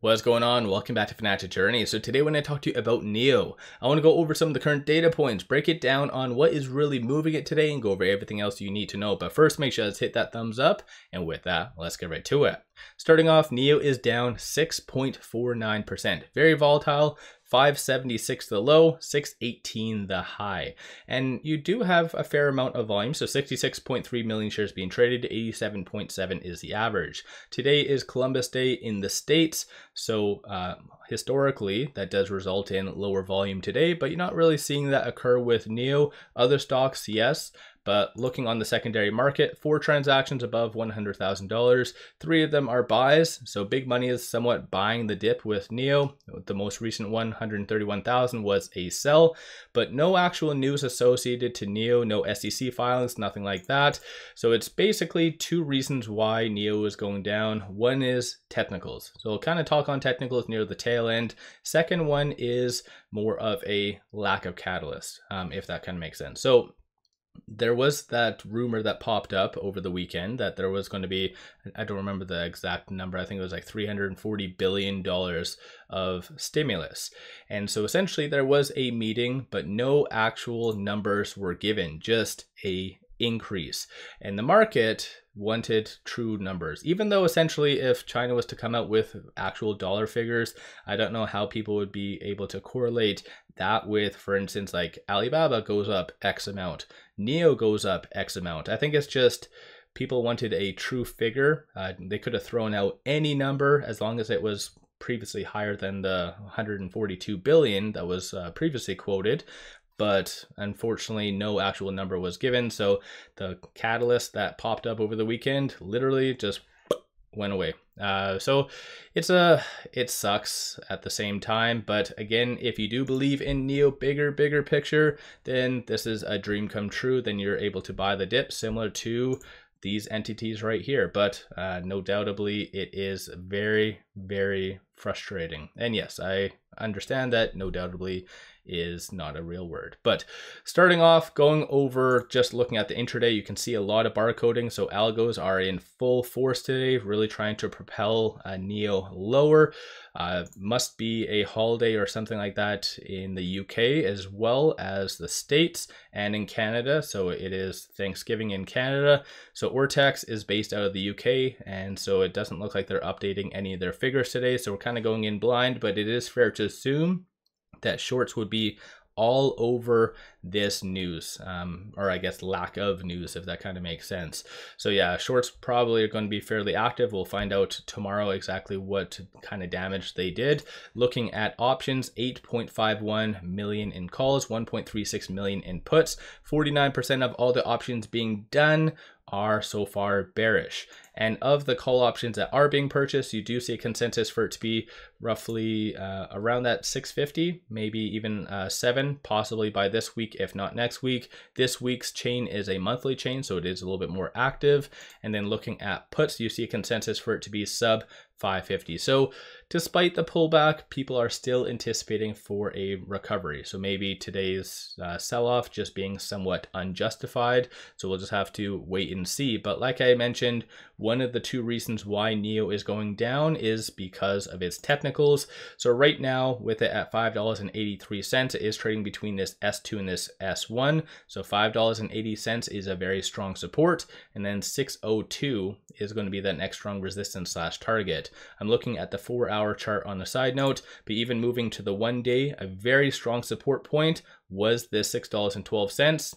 What's going on? Welcome back to Financial Journey. So today when I talk to you about NIO, I want to go over some of the current data points, break it down on what is really moving it today, and go over everything else you need to know. But first, make sure to hit that thumbs up. And with that, let's get right to it. Starting off, NIO is down 6.49%. Very volatile. 576 the low, 618 the high. And you do have a fair amount of volume, so 66.3 million shares being traded, 87.7 is the average. Today is Columbus Day in the States, so historically that does result in lower volume today, but you're not really seeing that occur with NIO. Other stocks, yes. But looking on the secondary market, 4 transactions above $100,000. 3 of them are buys, so big money is somewhat buying the dip with NIO. The most recent one, 131,000, was a sell, but no actual news associated to NIO, no SEC filings, nothing like that. So it's basically 2 reasons why NIO is going down. One is technicals. So we'll kind of talk on technicals near the tail end. Second one is more of a lack of catalyst, if that kind of makes sense. So there was that rumor that popped up over the weekend that there was going to be, I don't remember the exact number, I think it was like $340 billion of stimulus. And so essentially there was a meeting, but no actual numbers were given, just a increase. And the market wanted true numbers, even though essentially if China was to come out with actual dollar figures, I don't know how people would be able to correlate that with, for instance, like Alibaba goes up X amount, NIO goes up X amount. I think it's just people wanted a true figure. They could have thrown out any number as long as it was previously higher than the 142 billion that was previously quoted. But unfortunately, no actual number was given. So the catalyst that popped up over the weekend literally just went away. So it sucks at the same time. But again, if you do believe in NIO bigger picture, then this is a dream come true. Then you're able to buy the dip similar to these entities right here. But no doubtably, it is very, very frustrating. And yes, I understand that no doubtably is not a real word. But starting off, going over just looking at the intraday, you can see a lot of barcoding. So algos are in full force today, really trying to propel NIO lower. Must be a holiday or something like that in the UK as well as the States and in Canada. So it is Thanksgiving in Canada. So Ortex is based out of the UK, and so it doesn't look like they're updating any of their figures today. So we're kind of going in blind, but it is fair to assume that shorts would be all over this news, or I guess lack of news, if that kind of makes sense. So yeah, shorts probably are going to be fairly active. We'll find out tomorrow exactly what kind of damage they did. Looking at options, 8.51 million in calls, 1.36 million in puts. 49% of all the options being done are so far bearish. And of the call options that are being purchased, you do see a consensus for it to be roughly around that 650, maybe even 7, possibly by this week, if not next week. This week's chain is a monthly chain, so it is a little bit more active. And then looking at puts, you see a consensus for it to be sub 550. So despite the pullback, people are still anticipating for a recovery. So maybe today's sell-off just being somewhat unjustified. So we'll just have to wait and see. But like I mentioned, one of the 2 reasons why NIO is going down is because of its technicals. So right now with it at $5.83, it is trading between this S2 and this S1. So $5.80 is a very strong support. And then 602 is going to be that next strong resistance / target. I'm looking at the 4-hour chart on the side note, but even moving to the 1 day, a very strong support point was this $6.12.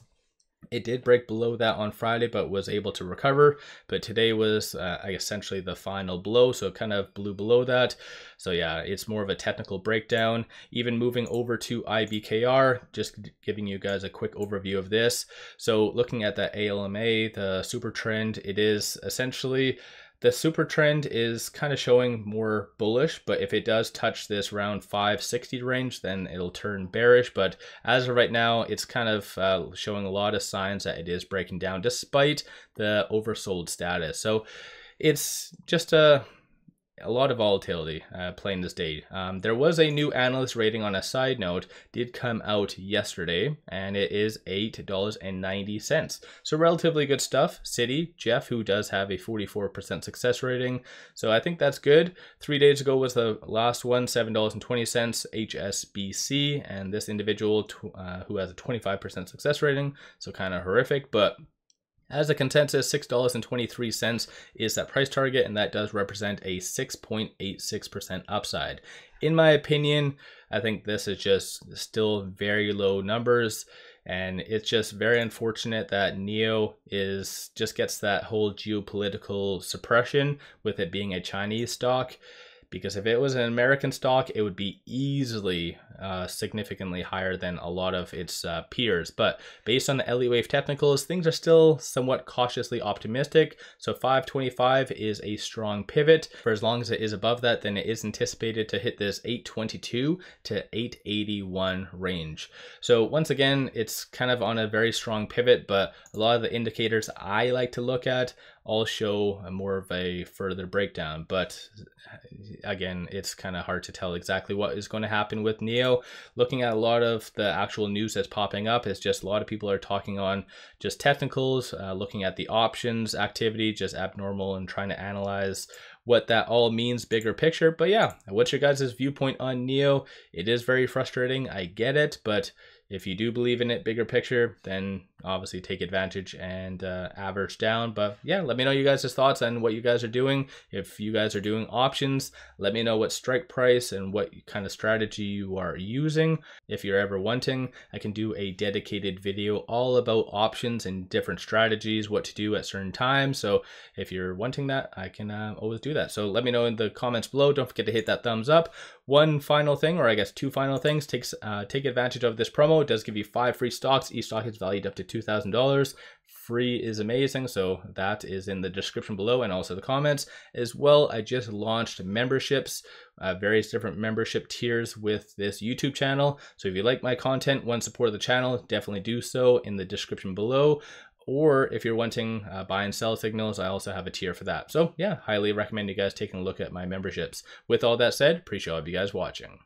It did break below that on Friday, but was able to recover. But today was essentially the final blow, so it kind of blew below that. So yeah, it's more of a technical breakdown. Even moving over to IBKR, just giving you guys a quick overview of this. So looking at the ALMA, the super trend, it is essentially the super trend is kind of showing more bullish, but if it does touch this around 560 range, then it'll turn bearish. But as of right now, it's kind of showing a lot of signs that it is breaking down despite the oversold status. So it's just a a lot of volatility playing this day. There was a new analyst rating on a side note, did come out yesterday, and it is $8.90. So relatively good stuff. Citi, Jeff, who does have a 44% success rating. So I think that's good. 3 days ago was the last one, $7.20, HSBC, and this individual who has a 25% success rating. So kind of horrific, but as a consensus, $6.23 is that price target, and that does represent a 6.86% upside. In my opinion, I think this is just still very low numbers, and it's just very unfortunate that NIO just gets that whole geopolitical suppression with it being a Chinese stock. Because if it was an American stock, it would be easily significantly higher than a lot of its peers. But based on the LE Wave technicals, things are still somewhat cautiously optimistic. So 525 is a strong pivot. For as long as it is above that, then it is anticipated to hit this 822 to 881 range. So once again, it's kind of on a very strong pivot, but a lot of the indicators I like to look at all show more of a further breakdown. But again, it's kind of hard to tell exactly what is going to happen with NIO. Looking at a lot of the actual news that's popping up, it's just a lot of people are talking on just technicals, looking at the options activity, just abnormal, and trying to analyze what that all means bigger picture. But yeah, what's your guys' viewpoint on NIO? It is very frustrating, I get it, but if you do believe in it bigger picture, then obviously take advantage and average down. But yeah, let me know you guys' thoughts on what you guys are doing. If you guys are doing options, let me know what strike price and what kind of strategy you are using. If you're ever wanting, I can do a dedicated video all about options and different strategies, what to do at certain times. So if you're wanting that, I can always do that. So let me know in the comments below. Don't forget to hit that thumbs up. One final thing, or I guess two final things, take advantage of this promo. It does give you 5 free stocks. Each stock is valued up to $2,000. Free is amazing, so that is in the description below and also the comments. As well, I just launched memberships, various different membership tiers with this YouTube channel. So if you like my content, want to support the channel, definitely do so in the description below. Or if you're wanting buy and sell signals, I also have a tier for that. So yeah, highly recommend you guys taking a look at my memberships. With all that said, appreciate all of you guys watching.